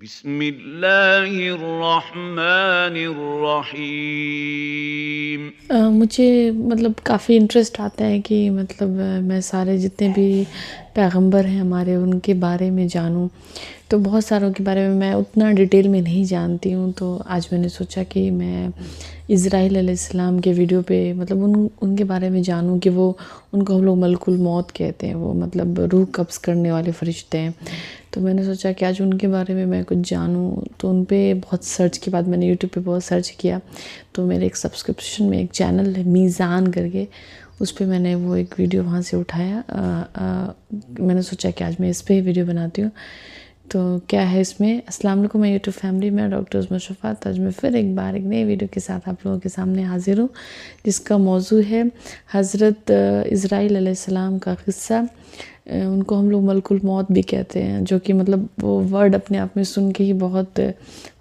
بسم اللہ الرحمن الرحیم۔ مجھے کافی انٹرسٹ آتا ہے کہ میں سارے جتنے بھی پیغمبر ہیں ہمارے ان کے بارے میں جانوں، تو بہت ساروں کے بارے میں اتنا ڈیٹیل میں نہیں جانتی ہوں، تو آج میں نے سوچا کہ میں اسرائیل علیہ السلام کے ویڈیو پہ ان کے بارے میں جانوں کہ ان کو ہم لوگ ملک الموت کہتے ہیں، وہ روح قبض کرنے والے فرشتے ہیں۔ تو میں نے سوچا کہ آج ان کے بارے میں کچھ جانوں، تو ان پہ بہت سرچ کے بعد میں نے یوٹیوب پہ بہت سرچ کیا، تو میرے ایک سبسکرپشن میں ایک چینل ہے میزان کر کے، اس پہ میں نے وہ ایک ویڈیو وہاں سے اٹھایا۔ میں نے سوچا کہ آج میں اس پہ ہی ویڈیو بناتی ہوں۔ تو کیا ہے اس میں، السلام علیکم، میں یوٹیوب فیملی میں ڈاکٹر عظمیٰ شفاعت، آج میں پھر ایک بار ایک نئے ویڈیو کے ساتھ آپ لوگوں کے سامنے حاضر ہوں، جس کا موضوع ہے حضرت اسرائیل علیہ السلام کا قصہ۔ ان کو ہم لوگ ملک الموت بھی کہتے ہیں، جو کہ وہ ورڈ اپنے آپ میں سن کے ہی بہت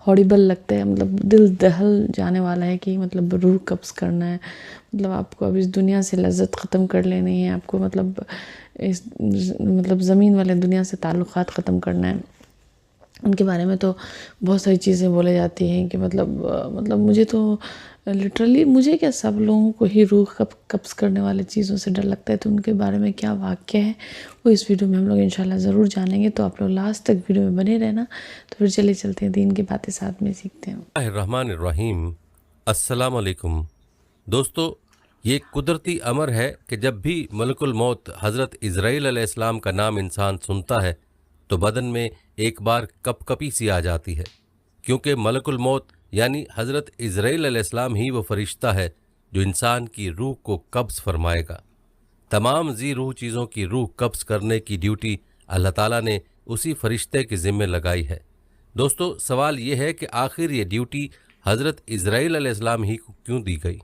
ہاریبل لگتا ہے، دل دہل جانے والا ہے کہ روح قبض کرنا ہے، آپ کو اب اس دنیا سے لذت ختم کر لینی ہے، آپ کو اس زمین والے دنیا سے تعلقات ختم کرنا ہے۔ ان کے بارے میں تو بہت ساری چیزیں بولے جاتی ہیں کہ مجھے تو لٹرلی، مجھے کیا، سب لوگوں کو ہی روح قبض کرنے والے چیزوں سے ڈر لگتا ہے، تو ان کے بارے میں کیا واقعہ ہے وہ اس ویڈیو میں ہم لوگ انشاءاللہ ضرور جانیں گے، تو آپ لوگ لاسٹ تک ویڈیو میں بنے رہنا۔ تو پھر چلتے ہیں دین کی باتیں ساتھ میں سیکھتے ہیں۔ اللہ الرحمن الرحیم۔ السلام علیکم دوستو، یہ ایک قدرتی امر ہے کہ جب بھی ملک الموت حضرت اسرائیل علیہ السلام کا نام انسان سنتا ہے تو بدن میں ایک بار کپ کپی سی آ جاتی ہے، کیونکہ ملک الموت یعنی حضرت اسرائیل علیہ السلام ہی وہ فرشتہ ہے جو انسان کی روح کو قبض فرمائے گا۔ تمام ذی روح چیزوں کی روح قبض کرنے کی ڈیوٹی اللہ تعالیٰ نے اسی فرشتے کے ذمے لگائی ہے۔ دوستو، سوال یہ ہے کہ آخر یہ ڈیوٹی حضرت اسرائیل علیہ السلام ہی کو کیوں دی گئی؟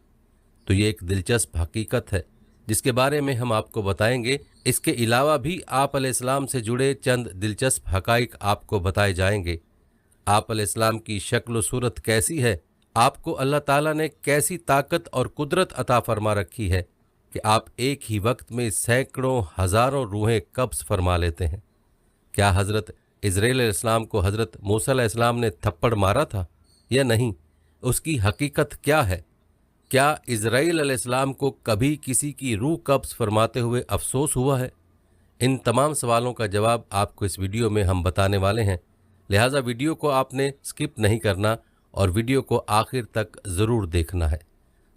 تو یہ ایک دلچسپ حقیقت ہے جس کے بارے میں ہم آپ کو بتائیں گے۔ اس کے علاوہ بھی آپ علیہ السلام سے جڑے چند دلچسپ حقائق آپ کو بتائے جائیں گے۔ آپ علیہ السلام کی شکل و صورت کیسی ہے؟ آپ کو اللہ تعالیٰ نے کیسی طاقت اور قدرت عطا فرما رکھی ہے کہ آپ ایک ہی وقت میں سینکڑوں ہزاروں روحیں قبض فرما لیتے ہیں؟ کیا حضرت اسرائیل علیہ السلام کو حضرت موسیٰ علیہ السلام نے تھپڑ مارا تھا یا نہیں؟ اس کی حقیقت کیا ہے؟ کیا اسرائیل علیہ السلام کو کبھی کسی کی روح قبض فرماتے ہوئے افسوس ہوا ہے؟ ان تمام سوالوں کا جواب آپ کو اس ویڈیو میں ہم بتانے والے ہیں، لہٰذا ویڈیو کو آپ نے سکپ نہیں کرنا اور ویڈیو کو آخر تک ضرور دیکھنا ہے۔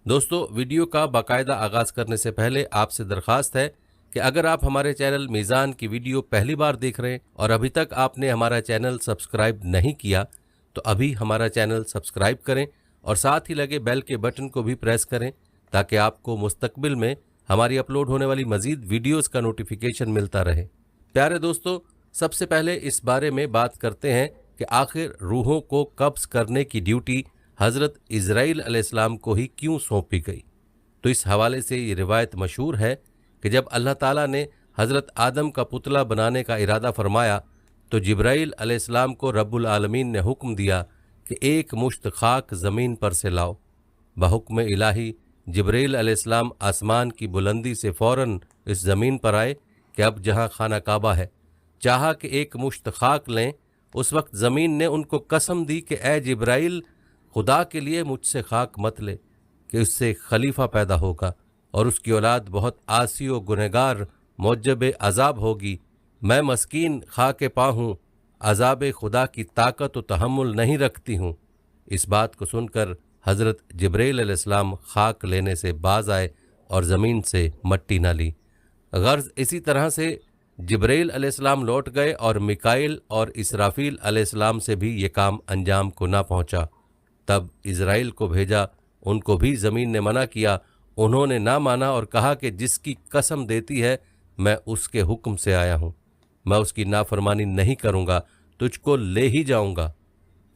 دوستو، ویڈیو کا باقاعدہ آغاز کرنے سے پہلے آپ سے درخواست ہے کہ اگر آپ ہمارے چینل میزان کی ویڈیو پہلی بار دیکھ رہے ہیں اور ابھی تک آپ نے ہمارا چینل سبسکرائب نہیں کیا تو ابھی ہمارا چینل سبسکرائب کریں اور ساتھ ہی لگے بیل کے بٹن کو بھی پریس کریں تاکہ آپ کو مستقبل میں ہماری اپلوڈ ہونے والی مزید ویڈیوز کا نوٹیفیکیشن ملتا رہے۔ پیارے دوستو، سب سے پہلے اس بارے میں بات کرتے ہیں کہ آخر روحوں کو قبض کرنے کی ڈیوٹی حضرت اسرائیل علیہ السلام کو ہی کیوں سونپی گئی؟ تو اس حوالے سے یہ روایت مشہور ہے کہ جب اللہ تعالیٰ نے حضرت آدم کا پتلا بنانے کا ارادہ فرمایا تو جبرائیل علیہ السلام کو رب العالمین نے حکم دیا کہ ایک مشت خاک زمین پر سے لاؤ۔ بحکم الہی جبرائیل علیہ السلام آسمان کی بلندی سے فوراً اس زمین پر آئے کہ اب جہاں خانہ کعبہ ہے، چاہا کہ ایک مشت خاک لیں۔ اس وقت زمین نے ان کو قسم دی کہ اے جبرائیل، خدا کے لیے مجھ سے خاک مت لے کہ اس سے خلیفہ پیدا ہوگا اور اس کی اولاد بہت عاصی و گنہگار موجب عذاب ہوگی۔ میں مسکین خاک پا ہوں، عذاب خدا کی طاقت و تحمل نہیں رکھتی ہوں۔ اس بات کو سن کر حضرت جبرائیل علیہ السلام خاک لینے سے باز آئے اور زمین سے مٹی نہ لی۔ غرض اسی طرح سے جبرائیل علیہ السلام لوٹ گئے اور میکائیل اور اسرافیل علیہ السلام سے بھی یہ کام انجام کو نہ پہنچا۔ تب اسرائیل کو بھیجا، ان کو بھی زمین نے منع کیا، انہوں نے نہ مانا اور کہا کہ جس کی قسم دیتی ہے میں اس کے حکم سے آیا ہوں، میں اس کی نافرمانی نہیں کروں گا، تجھ کو لے ہی جاؤں گا۔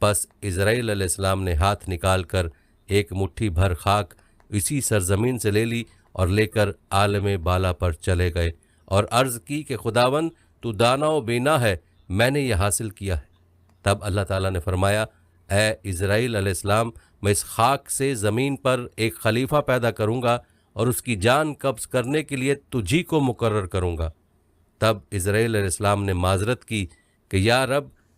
پس اسرائیل علیہ السلام نے ہاتھ نکال کر ایک مٹھی بھر خاک اسی سرزمین سے لے لی اور لے کر عالم بالا پر چلے گئے اور عرض کی کہ خداوند، تو دانا و بینا ہے، میں نے یہ حاصل کیا ہے۔ تب اللہ تعالیٰ نے فرمایا، اے اسرائیل علیہ السلام، میں اس خاک سے زمین پر ایک خلیفہ پیدا کروں گا اور اس کی جان قبض کرنے کے لیے تجھی کو مقرر کروں گا۔ تب اسرائیل علیہ السلام نے معذرت کی کہ یا رب،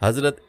حضرت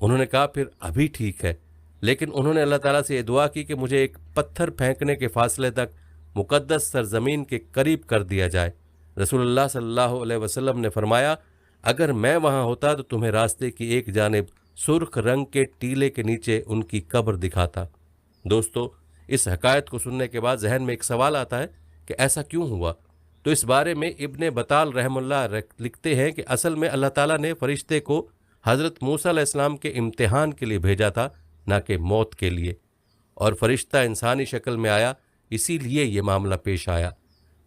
انہوں نے کہا پھر ابھی ٹھیک ہے، لیکن انہوں نے اللہ تعالیٰ سے یہ دعا کی کہ مجھے ایک پتھر پھینکنے کے فاصلے تک مقدس سرزمین کے قریب کر دیا جائے۔ رسول اللہ صلی اللہ علیہ وسلم نے فرمایا اگر میں وہاں ہوتا تو تمہیں راستے کی ایک جانب سرخ رنگ کے ٹیلے کے نیچے ان کی قبر دکھاتا۔ دوستو، اس حکایت کو سننے کے بعد ذہن میں ایک سوال آتا ہے کہ ایسا کیوں ہوا؟ تو اس بارے میں ابن بطال رحم اللہ لکھتے ہیں کہ اصل میں اللہ تعالیٰ نے فرشتے کو حضرت موسیٰ علیہ السلام کے امتحان کے لیے بھیجا تھا، نہ کہ موت کے لیے، اور فرشتہ انسانی شکل میں آیا، اسی لیے یہ معاملہ پیش آیا۔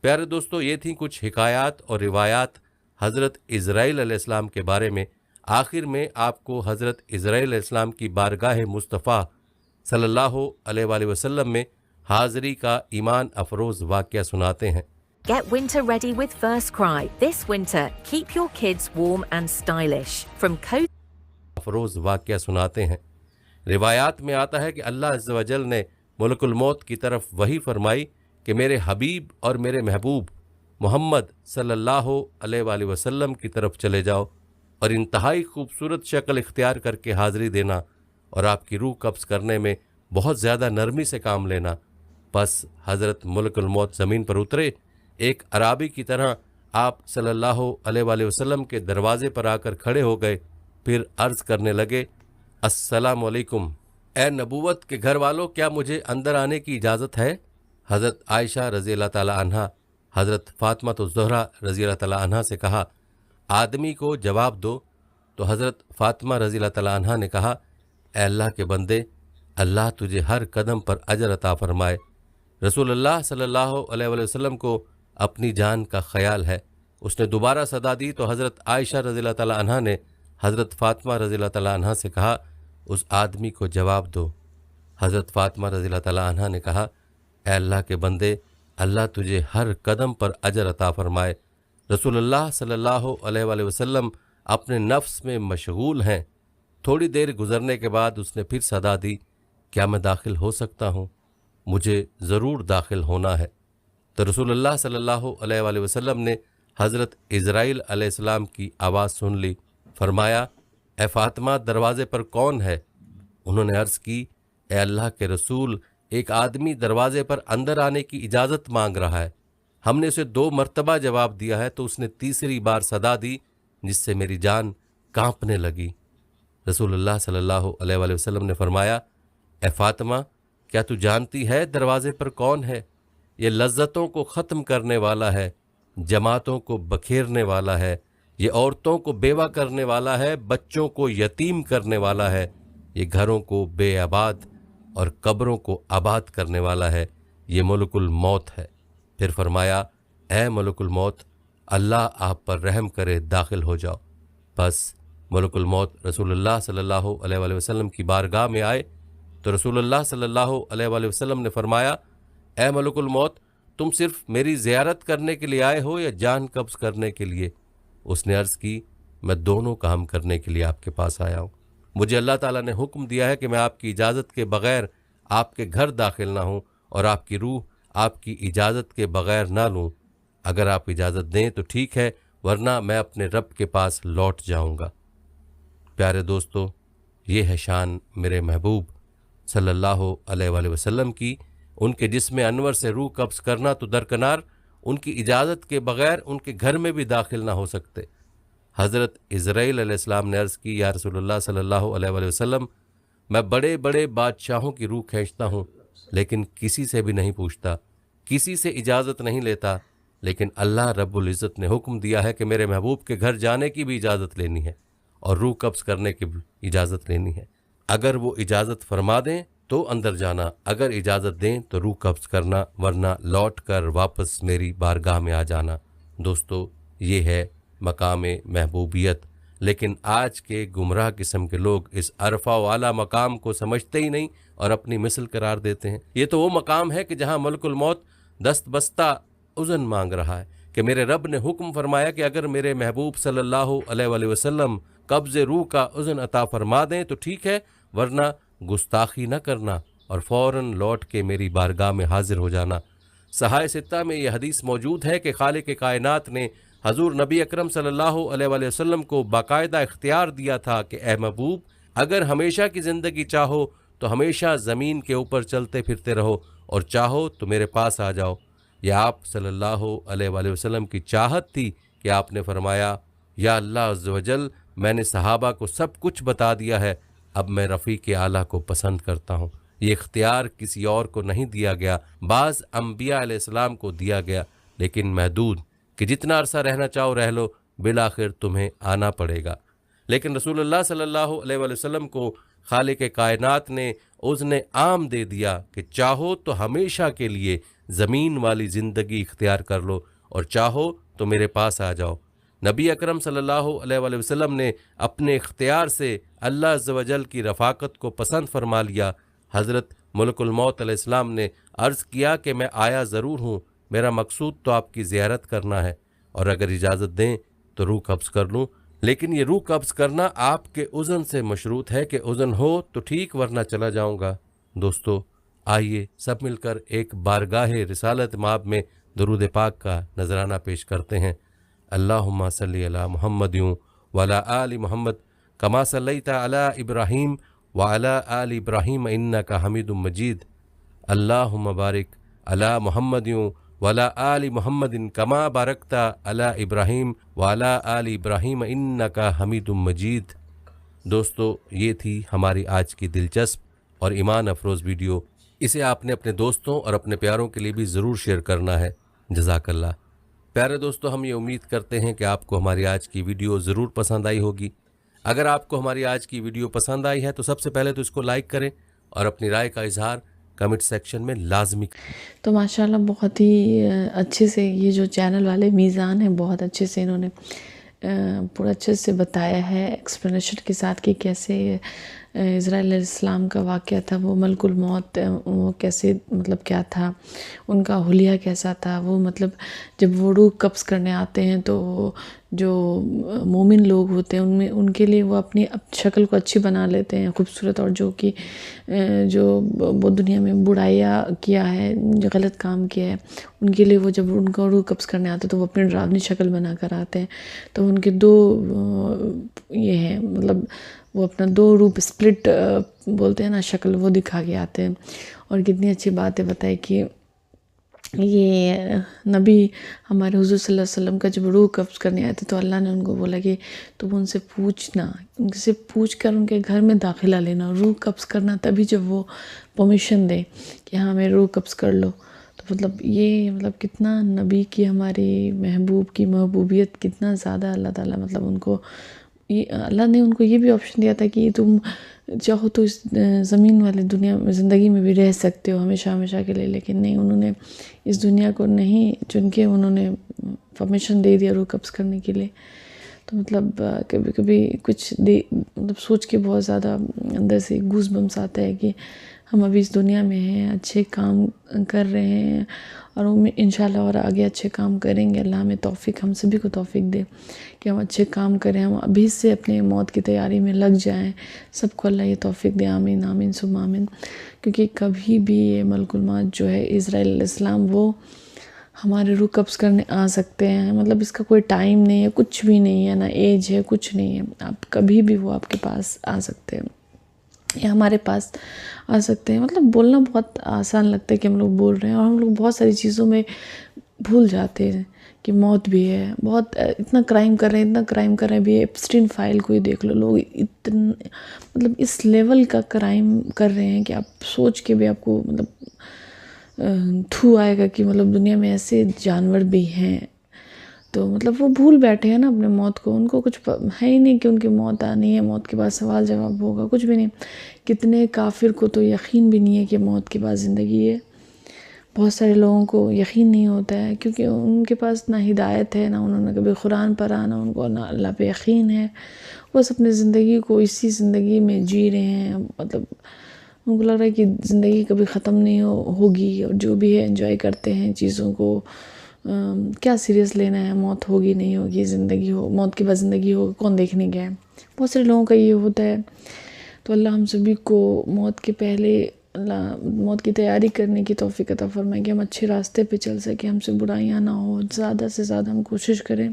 پیارے دوستو، یہ تھیں کچھ حکایات اور روایات حضرت عزرائیل علیہ السلام کے بارے میں۔ آخر میں آپ کو حضرت عزرائیل علیہ السلام کی بارگاہ مصطفیٰ صلی اللہ علیہ وآلہ وسلم میں حاضری کا ایمان افروز واقعہ سناتے ہیں۔ Get winter ready with First Cry. This winter, keep your kids warm and stylish. From coat افروز واقعہ سناتے ہیں۔ روایات میں آتا ہے کہ اللہ عز و جل نے ملک الموت کی طرف وحی فرمائی کہ میرے حبیب اور میرے محبوب محمد صلی اللہ علیہ وآلہ وسلم کی طرف چلے جاؤ اور انتہائی خوبصورت شکل اختیار کر کے حاضری دینا اور آپ کی روح قبض کرنے میں بہت زیادہ نرمی سے کام لینا۔ پس حضرت ملک الموت زمین پر اترے، ایک عرابی کی طرح آپ صلی اللہ علیہ وآلہ وسلم کے دروازے پر آ کر کھڑے ہو گئے، پھر عرض کرنے لگے السلام علیکم، اے نبوت کے گھر والوں، کیا مجھے اندر آنے کی اجازت ہے؟ حضرت عائشہ رضی اللہ تعالی عنہا حضرت فاطمہ الزہرا رضی اللہ تعالی عنہا سے کہا آدمی کو جواب دو، تو حضرت فاطمہ رضی اللہ تعالی عنہا نے کہا اے اللہ کے بندے، اللہ تجھے ہر قدم پر اجر عطا فرمائے۔ رسول اللہ صلی اللہ علیہ وآلہ وسلم کو اپنی جان کا خیال ہے۔ اس نے دوبارہ صدا دی تو حضرت عائشہ رضی اللہ تعالی عنہا نے حضرت فاطمہ رضی اللہ تعالی عنہا سے کہا اس آدمی کو جواب دو۔ حضرت فاطمہ رضی اللہ تعالی عنہا نے کہا اے اللہ کے بندے، اللہ تجھے ہر قدم پر اجر عطا فرمائے۔ رسول اللہ صلی اللہ علیہ وآلہ وسلم اپنے نفس میں مشغول ہیں۔ تھوڑی دیر گزرنے کے بعد اس نے پھر صدا دی، کیا میں داخل ہو سکتا ہوں؟ مجھے ضرور داخل ہونا ہے۔ تو رسول اللہ صلی اللہ علیہ وآلہ وسلم نے حضرت عزرائیل علیہ السلام کی آواز سن لی۔ فرمایا اے فاطمہ، دروازے پر کون ہے؟ انہوں نے عرض کی اے اللہ کے رسول، ایک آدمی دروازے پر اندر آنے کی اجازت مانگ رہا ہے۔ ہم نے اسے 2 مرتبہ جواب دیا ہے تو اس نے تیسری بار صدا دی جس سے میری جان کانپنے لگی۔ رسول اللہ صلی اللہ علیہ وآلہ وسلم نے فرمایا اے فاطمہ، کیا تو جانتی ہے دروازے پر کون ہے؟ یہ لذتوں کو ختم کرنے والا ہے، جماعتوں کو بکھیرنے والا ہے، یہ عورتوں کو بیوہ کرنے والا ہے، بچوں کو یتیم کرنے والا ہے، یہ گھروں کو بے آباد اور قبروں کو آباد کرنے والا ہے، یہ ملک الموت ہے۔ پھر فرمایا اے ملک الموت، اللہ آپ پر رحم کرے، داخل ہو جاؤ۔ پس ملک الموت رسول اللہ صلی اللہ علیہ وآلہ وسلم کی بارگاہ میں آئے تو رسول اللہ صلی اللہ علیہ وآلہ وسلم نے فرمایا اے ملک الموت، تم صرف میری زیارت کرنے کے لیے آئے ہو یا جان قبض کرنے کے لیے؟ اس نے عرض کی میں دونوں کام کرنے کے لیے آپ کے پاس آیا ہوں۔ مجھے اللہ تعالیٰ نے حکم دیا ہے کہ میں آپ کی اجازت کے بغیر آپ کے گھر داخل نہ ہوں اور آپ کی روح آپ کی اجازت کے بغیر نہ لوں۔ اگر آپ اجازت دیں تو ٹھیک ہے، ورنہ میں اپنے رب کے پاس لوٹ جاؤں گا۔ پیارے دوستو، یہ ہے شان میرے محبوب صلی اللہ علیہ وآلہ وسلم کی۔ ان کے جسم انور سے روح قبض کرنا تو درکنار، ان کی اجازت کے بغیر ان کے گھر میں بھی داخل نہ ہو سکتے۔ حضرت عزرائیل علیہ السلام نے عرض کی یا رسول اللہ صلی اللہ علیہ وآلہ وسلم، میں بڑے بڑے بادشاہوں کی روح کھینچتا ہوں لیکن کسی سے بھی نہیں پوچھتا، کسی سے اجازت نہیں لیتا، لیکن اللہ رب العزت نے حکم دیا ہے کہ میرے محبوب کے گھر جانے کی بھی اجازت لینی ہے اور روح قبض کرنے کی بھی اجازت لینی ہے۔ اگر وہ اجازت فرما دیں تو اندر جانا، اگر اجازت دیں تو روح قبض کرنا، ورنہ لوٹ کر واپس میری بارگاہ میں آ جانا۔ دوستو، یہ ہے مقام محبوبیت، لیکن آج کے گمراہ قسم کے لوگ اس عرفہ و اعلیٰ مقام کو سمجھتے ہی نہیں اور اپنی مثل قرار دیتے ہیں۔ یہ تو وہ مقام ہے کہ جہاں ملک الموت دست بستہ اذن مانگ رہا ہے کہ میرے رب نے حکم فرمایا کہ اگر میرے محبوب صلی اللہ علیہ وآلہ وسلم قبض روح کا اذن عطا فرما دیں تو ٹھیک ہے، ورنہ گستاخی نہ کرنا اور فوراً لوٹ کے میری بارگاہ میں حاضر ہو جانا۔ صحائح ستہ میں یہ حدیث موجود ہے کہ خالق کائنات نے حضور نبی اکرم صلی اللہ علیہ وآلہ وسلم کو باقاعدہ اختیار دیا تھا کہ اے محبوب، اگر ہمیشہ کی زندگی چاہو تو ہمیشہ زمین کے اوپر چلتے پھرتے رہو، اور چاہو تو میرے پاس آ جاؤ۔ یہ آپ صلی اللہ علیہ وآلہ وسلم کی چاہت تھی کہ آپ نے فرمایا، یا اللہ عز و جل، میں نے صحابہ کو سب کچھ بتا دیا ہے، اب میں رفیق اعلیٰ کو پسند کرتا ہوں۔ یہ اختیار کسی اور کو نہیں دیا گیا، بعض انبیاء علیہ السلام کو دیا گیا، لیکن محدود، کہ جتنا عرصہ رہنا چاہو رہ لو، بالآخر تمہیں آنا پڑے گا۔ لیکن رسول اللہ صلی اللہ علیہ وآلہ وسلم کو خالق کائنات نے عذن عام دے دیا کہ چاہو تو ہمیشہ کے لیے زمین والی زندگی اختیار کر لو، اور چاہو تو میرے پاس آ جاؤ۔ نبی اکرم صلی اللہ علیہ وآلہ وسلم نے اپنے اختیار سے اللہ عز و جل کی رفاقت کو پسند فرما لیا۔ حضرت ملک الموت علیہ السلام نے عرض کیا کہ میں آیا ضرور ہوں، میرا مقصود تو آپ کی زیارت کرنا ہے، اور اگر اجازت دیں تو روح قبض کر لوں، لیکن یہ روح قبض کرنا آپ کے اذن سے مشروط ہے، کہ اذن ہو تو ٹھیک، ورنہ چلا جاؤں گا۔ دوستو، آئیے سب مل کر ایک بارگاہ رسالت مآب میں درود پاک کا نذرانہ پیش کرتے ہیں۔ اللہم صلی علی محمد وعلی آل محمد کما صلیت علی ابراہیم وعلی آل ابراہیم انک حمید مجید۔ اللہم بارک علی محمد وعلی آل محمد کما بارکت علی ابراہیم وعلی آل ابراہیم انک حمید مجید۔ دوستو، یہ تھی ہماری آج کی دلچسپ اور ایمان افروز ویڈیو۔ اسے آپ نے اپنے دوستوں اور اپنے پیاروں کے لیے بھی ضرور شیئر کرنا ہے۔ جزاک اللہ۔ پیارے دوستو، ہم یہ امید کرتے ہیں کہ آپ کو ہماری آج کی ویڈیو ضرور پسند آئی ہوگی۔ اگر آپ کو ہماری آج کی ویڈیو پسند آئی ہے تو سب سے پہلے تو اس کو لائک کریں، اور اپنی رائے کا اظہار کمنٹ سیکشن میں لازمی کریں۔ تو ماشاءاللہ بہت ہی اچھے سے یہ جو چینل والے میزان ہیں، بہت اچھے سے انہوں نے پورا اچھے سے بتایا ہے ایکسپلینیشن کے ساتھ کہ کیسے اسرائیل علیہ السلام کا واقعہ تھا، وہ ملک الموت وہ کیسے مطلب کیا تھا، ان کا حلیہ کیسا تھا، وہ مطلب جب وہ روح قبض کرنے آتے ہیں تو جو مومن لوگ ہوتے ہیں ان کے لیے وہ اپنی شکل کو اچھی بنا لیتے ہیں، خوبصورت، اور جو کہ جو وہ دنیا میں برائیاں کیا ہے، جو غلط کام کیا ہے، ان کے لیے وہ جب ان کو روح قبض کرنے آتے ہیں تو وہ اپنی ڈراؤنی شکل بنا کر آتے ہیں۔ تو ان کے دو یہ ہیں، مطلب وہ اپنا دو روپ سپلٹ بولتے ہیں نا شکل، وہ دکھا کے آتے ہیں۔ اور کتنی اچھی باتیں بتائی کہ یہ نبی ہمارے حضور صلی اللہ علیہ وسلم کا جب روح قبض کرنے آئے تھے تو اللہ نے ان کو بولا کہ تم ان سے پوچھنا، ان سے پوچھ کر ان کے گھر میں داخلہ لینا، روح قبض کرنا، تبھی جب وہ پرمیشن دے کہ ہاں میں روح قبض کر لو۔ تو مطلب یہ مطلب کتنا نبی کی، ہماری محبوب کی محبوبیت کتنا زیادہ اللہ تعالیٰ مطلب ان کو، اللہ نے ان کو یہ بھی آپشن دیا تھا کہ تم چاہو تو اس زمین والی دنیا میں زندگی میں بھی رہ سکتے ہو ہمیشہ ہمیشہ کے لیے، لیکن نہیں، انہوں نے اس دنیا کو نہیں چن کے انہوں نے پرمیشن دے دیا روح قبض کرنے کے لیے۔ تو مطلب کبھی کبھی کچھ مطلب سوچ کے بہت زیادہ اندر سے گوز بمس آتا ہے کہ ہم ابھی اس دنیا میں ہیں، اچھے کام کر رہے ہیں، اور انشاءاللہ اور آگے اچھے کام کریں گے۔ اللہ ہمیں توفیق، ہم سبھی کو توفیق دے کہ ہم اچھے کام کریں، ہم ابھی سے اپنے موت کی تیاری میں لگ جائیں۔ سب کو اللہ یہ توفیق دے، آمین آمین ثم آمین۔ کیونکہ کبھی بھی یہ ملک الموت جو ہے اسرائیل علیہ السلام، وہ ہمارے روح قبض کرنے آ سکتے ہیں، مطلب اس کا کوئی ٹائم نہیں ہے، کچھ بھی نہیں ہے، نہ ایج ہے، کچھ نہیں ہے، آپ کبھی بھی وہ آپ کے پاس آ سکتے ہیں یا ہمارے پاس آ سکتے ہیں۔ مطلب بولنا بہت آسان لگتا ہے کہ ہم لوگ بول رہے ہیں، اور ہم لوگ بہت ساری چیزوں میں بھول جاتے ہیں کہ موت بھی ہے، بہت اتنا کرائم کر رہے ہیں، اتنا کرائم کر رہے ہیں۔ بھی ایپسٹین فائل کو ہی دیکھ لو، لوگ اتنا مطلب اس لیول کا کرائم کر رہے ہیں کہ آپ سوچ کے بھی آپ کو مطلب تھو آئے گا کہ مطلب دنیا میں ایسے جانور بھی ہیں۔ تو مطلب وہ بھول بیٹھے ہیں نا اپنے موت کو، ان کو کچھ ہے ہی نہیں کہ ان کی موت آنی ہے، موت کے بعد سوال جواب ہوگا، کچھ بھی نہیں۔ کتنے کافر کو تو یقین بھی نہیں ہے کہ موت کے بعد زندگی ہے، بہت سارے لوگوں کو یقین نہیں ہوتا ہے، کیونکہ ان کے پاس نہ ہدایت ہے، نہ انہوں نے کبھی قرآن پڑھا، نہ ان کو نہ اللہ پہ یقین ہے، بس اپنی زندگی کو اسی زندگی میں جی رہے ہیں۔ مطلب ان کو لگ رہا ہے کہ زندگی کبھی ختم نہیں ہوگی، اور جو بھی ہے انجوائے کرتے ہیں چیزوں کو، کیا سیریس لینا ہے، موت ہوگی نہیں ہوگی، زندگی ہو، موت کے بعد زندگی ہوگی، کون دیکھنے گیا ہے۔ بہت سارے لوگوں کا یہ ہوتا ہے۔ تو اللہ ہم سبھی کو موت کے پہلے اللہ موت کی تیاری کرنے کی توفیق عطا فرمائے کہ ہم اچھے راستے پہ چل سکیں، ہم سے برائیاں نہ ہو، زیادہ سے زیادہ ہم کوشش کریں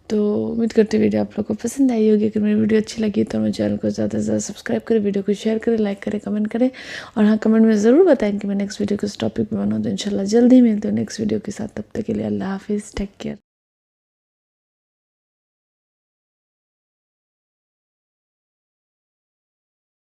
تو امید کرتی ہوں ویڈیو آپ لوگوں کو پسند آئی ہوگی. اگر میری ویڈیو اچھی لگی تو میرے چینل کو زیادہ سے زیادہ سبسکرائب کریں, ویڈیو کو شیئر کریں, لائک کریں, کمنٹ کریں, اور ہاں کمنٹ میں ضرور بتائیں کہ میں نیکسٹ ویڈیو کس ٹاپک پہ بناؤں. تو انشاءاللہ جلدی ملتے ہوں نیکسٹ ویڈیو کے ساتھ. تب تک کے لیے اللہ حافظ, ٹیک کیئر.